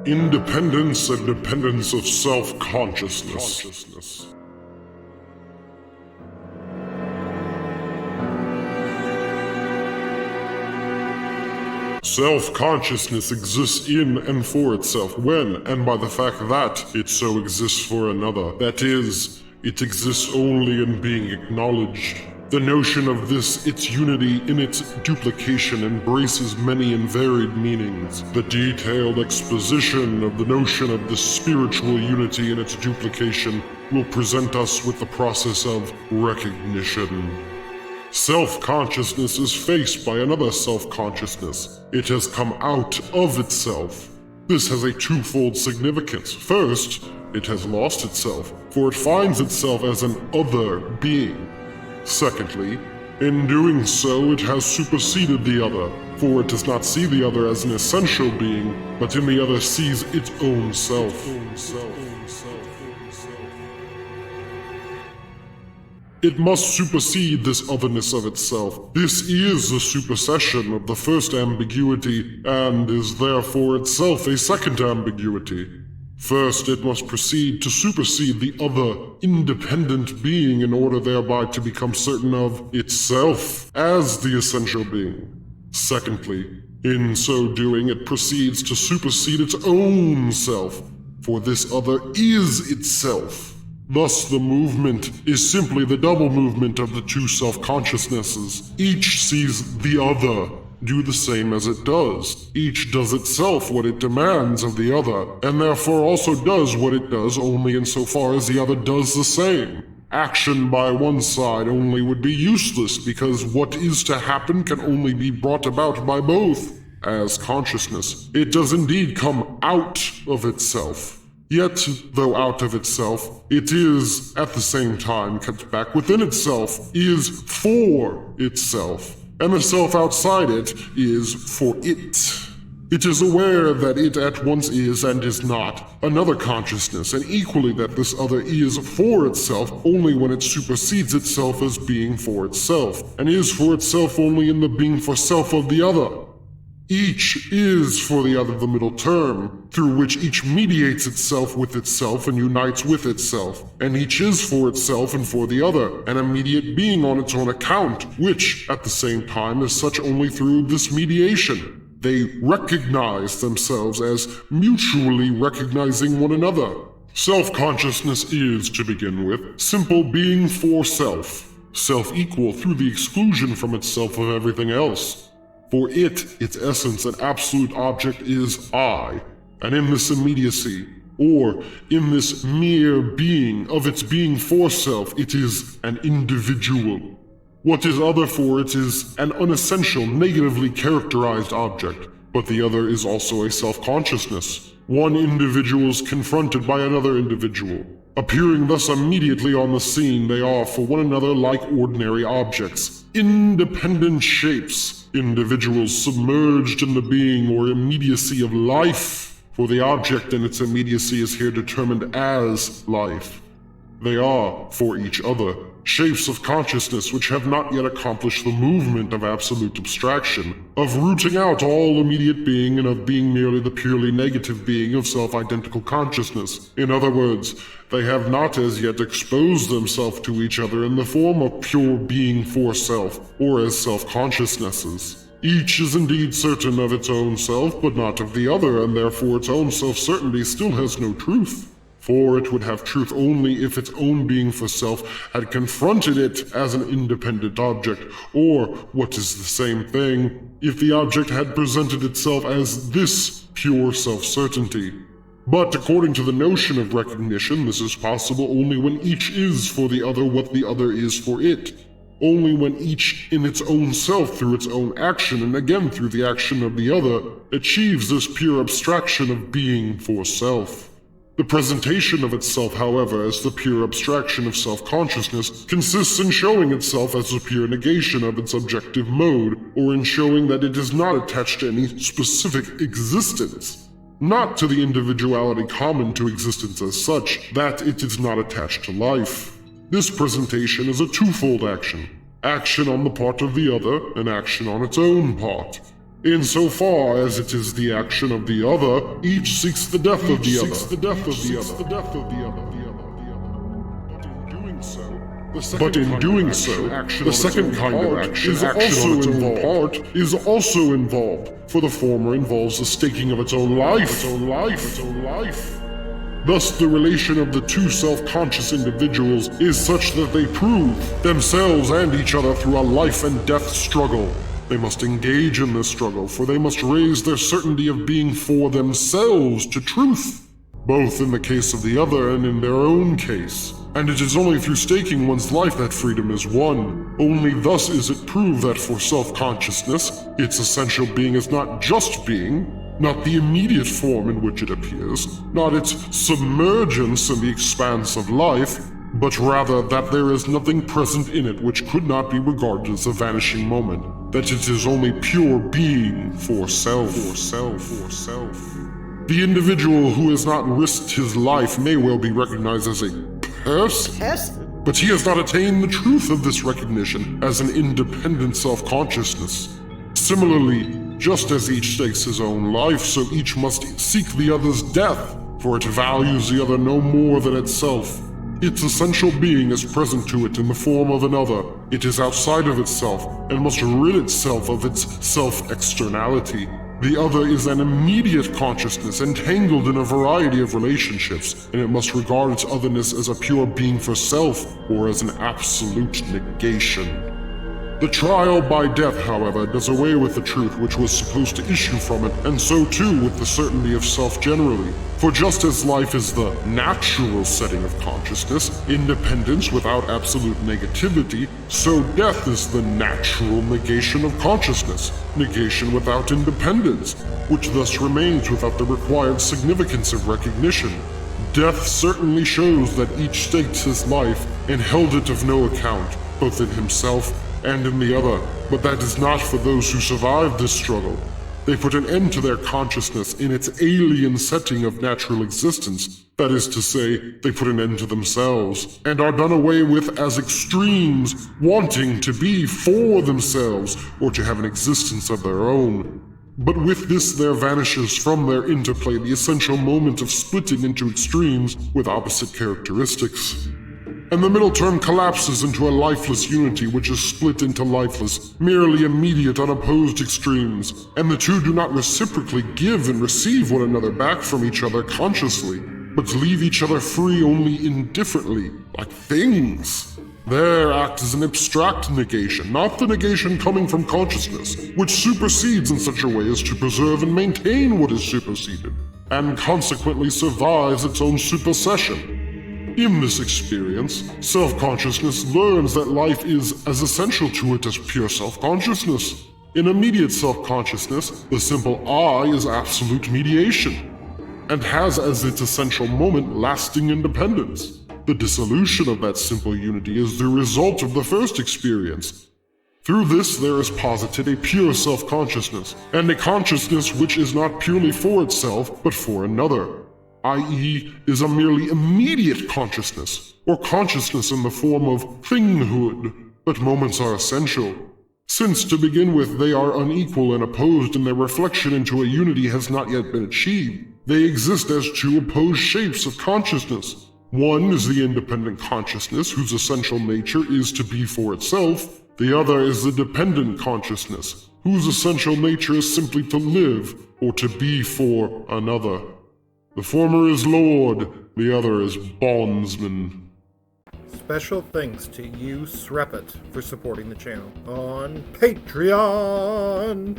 Independence and dependence of self-consciousness. Self-consciousness exists in and for itself when, and by the fact that, it so exists for another. That is, it exists only in being acknowledged. The notion of this, its unity in its duplication, embraces many and varied meanings. The detailed exposition of the notion of this spiritual unity in its duplication will present us with the process of recognition. Self-consciousness is faced by another self-consciousness. It has come out of itself. This has a twofold significance. First, it has lost itself, for it finds itself as an other being. Secondly, in doing so, it has superseded the other, for it does not see the other as an essential being, but in the other sees its own self. It must supersede this otherness of itself. This is the supersession of the first ambiguity, and is therefore itself a second ambiguity. First, it must proceed to supersede the other, independent being in order thereby to become certain of itself as the essential being. Secondly, in so doing, it proceeds to supersede its own self, for this other is itself. Thus, the movement is simply the double movement of the two self-consciousnesses. Each sees the other do the same as it does. Each does itself what it demands of the other, and therefore also does what it does only insofar as the other does the same. Action by one side only would be useless because what is to happen can only be brought about by both. As consciousness, it does indeed come out of itself. Yet, though out of itself, it is, at the same time, kept back within itself, is for itself. And the self outside it is for it. It is aware that it at once is and is not another consciousness, and equally that this other is for itself only when it supersedes itself as being for itself, and is for itself only in the being for self of the other. Each is for the other the middle term, through which each mediates itself with itself and unites with itself, and each is for itself and for the other, an immediate being on its own account, which, at the same time, is such only through this mediation. They recognize themselves as mutually recognizing one another. Self-consciousness is, to begin with, simple being for self, self-equal through the exclusion from itself of everything else. For it, its essence and absolute object is I, and in this immediacy, or in this mere being of its being for self, it is an individual. What is other for it is an unessential, negatively characterized object, but the other is also a self-consciousness. One individual is confronted by another individual. Appearing thus immediately on the scene, they are for one another like ordinary objects, independent shapes, individuals submerged in the being or immediacy of life, for the object in its immediacy is here determined as life. They are, for each other, shapes of consciousness which have not yet accomplished the movement of absolute abstraction, of rooting out all immediate being and of being merely the purely negative being of self-identical consciousness. In other words, they have not as yet exposed themselves to each other in the form of pure being for self, or as self-consciousnesses. Each is indeed certain of its own self, but not of the other, and therefore its own self-certainty still has no truth. For it would have truth only if its own being for self had confronted it as an independent object, or, what is the same thing, if the object had presented itself as this pure self-certainty. But according to the notion of recognition, this is possible only when each is for the other what the other is for it. Only when each in its own self through its own action and again through the action of the other achieves this pure abstraction of being for self. The presentation of itself, however, as the pure abstraction of self-consciousness consists in showing itself as a pure negation of its objective mode, or in showing that it is not attached to any specific existence. Not to the individuality common to existence as such, that it is not attached to life. This presentation is a twofold action. Action on the part of the other, and action on its own part. Insofar as it is the action of the other, each seeks the death of the other. But in doing so, the second kind of action is also involved, for the former involves the staking of its own life. Thus, the relation of the two self-conscious individuals is such that they prove themselves and each other through a life and death struggle. They must engage in this struggle, for they must raise their certainty of being for themselves to truth, both in the case of the other and in their own case. And it is only through staking one's life that freedom is won. Only thus is it proved that for self-consciousness, its essential being is not just being, not the immediate form in which it appears, not its submergence in the expanse of life, but rather that there is nothing present in it which could not be regarded as a vanishing moment, that it is only pure being for self. The individual who has not risked his life may well be recognized as a person, but he has not attained the truth of this recognition as an independent self-consciousness. Similarly, just as each stakes his own life, so each must seek the other's death, for it values the other no more than itself. Its essential being is present to it in the form of another. It is outside of itself, and must rid itself of its self-externality. The other is an immediate consciousness entangled in a variety of relationships, and it must regard its otherness as a pure being for self, or as an absolute negation. The trial by death, however, does away with the truth which was supposed to issue from it, and so too with the certainty of self generally. For just as life is the natural setting of consciousness, independence without absolute negativity, so death is the natural negation of consciousness, negation without independence, which thus remains without the required significance of recognition. Death certainly shows that each staked his life and held it of no account, both in himself and in the other, but that is not for those who survived this struggle. They put an end to their consciousness in its alien setting of natural existence. That is to say, they put an end to themselves, and are done away with as extremes, wanting to be for themselves, or to have an existence of their own. But with this there vanishes from their interplay the essential moment of splitting into extremes with opposite characteristics. And the middle term collapses into a lifeless unity which is split into lifeless, merely immediate unopposed extremes, and the two do not reciprocally give and receive one another back from each other consciously, but leave each other free only indifferently, like things. Their act is an abstract negation, not the negation coming from consciousness, which supersedes in such a way as to preserve and maintain what is superseded, and consequently survives its own supersession. In this experience, self-consciousness learns that life is as essential to it as pure self-consciousness. In immediate self-consciousness, the simple I is absolute mediation, and has as its essential moment lasting independence. The dissolution of that simple unity is the result of the first experience. Through this there is posited a pure self-consciousness, and a consciousness which is not purely for itself, but for another, i.e., is a merely immediate consciousness, or consciousness in the form of thinghood. But moments are essential. Since to begin with they are unequal and opposed and their reflection into a unity has not yet been achieved, they exist as two opposed shapes of consciousness. One is the independent consciousness whose essential nature is to be for itself. The other is the dependent consciousness, whose essential nature is simply to live or to be for another. The former is lord, the other is bondsman. Special thanks to you, Srepet, for supporting the channel on Patreon.